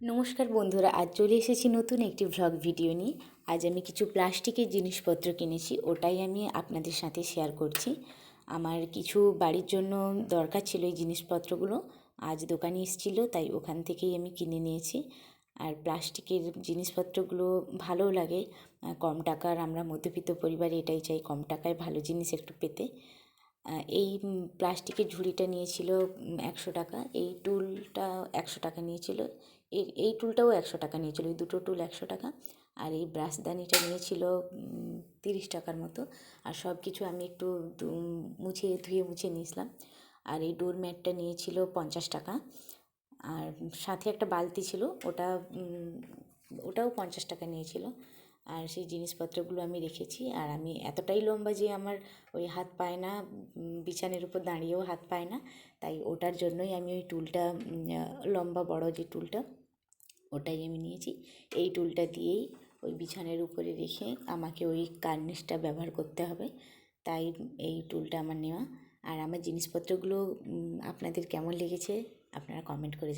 নমস্কার বন্ধুরা, আজ চলে এসেছি নতুন একটি ভ্লগ ভিডিও নিয়ে। আজ আমি কিছু প্লাস্টিকের জিনিসপত্র কিনেছি, ওটাই আমি আপনাদের সাথে শেয়ার করছি। আমার কিছু বাড়ির জন্য দরকার ছিল এই জিনিসপত্রগুলো। আজ দোকানে এসেছিলো, তাই ওখান থেকেই আমি কিনে নিয়েছি। আর প্লাস্টিকের জিনিসপত্রগুলো ভালোও লাগে। কম টাকার, আমরা মধ্যবিত্ত পরিবার, এটাই চাই কম টাকায় ভালো জিনিস একটু পেতে। এই প্লাস্টিকের ঝুড়িটা নিয়েছিল 100 টাকা। এই টুলটা 100 টাকা নিয়েছিল। এই টুলটাও 100 টাকা নিয়েছিল, এই দুটো টুল 100 টাকা। আর এই ব্রাশদানিটা নিয়েছিল 30 টাকার মতো। আর সব কিছু আমি একটু ধুয়ে মুছে নিয়েছিলাম। আর এই ডোর ম্যাটটা নিয়েছিল 50 টাকা। আর সাথে একটা বালতি ছিল, ওটাও 50 টাকা নিয়েছিল। আর সেই জিনিসপত্রগুলো আমি রেখেছি। আর আমি এতটাই লম্বা যে আমার ওই হাত পায় না, বিছানার উপর দাঁড়িয়েও হাত পায় না, তাই ওটার জন্যই আমি ওই টুলটা, লম্বা বড় যে টুলটা, ওটাই আমি নিয়েছি। এই টুলটা দিয়েই ওই বিছানার উপরে রেখে আমাকে ওই কার্নিশটা ব্যবহার করতে হবে, তাই এই টুলটা আমার নেওয়া। আর আমার জিনিসপত্রগুলো আপনাদের কেমন লেগেছে আপনারা কমেন্ট করে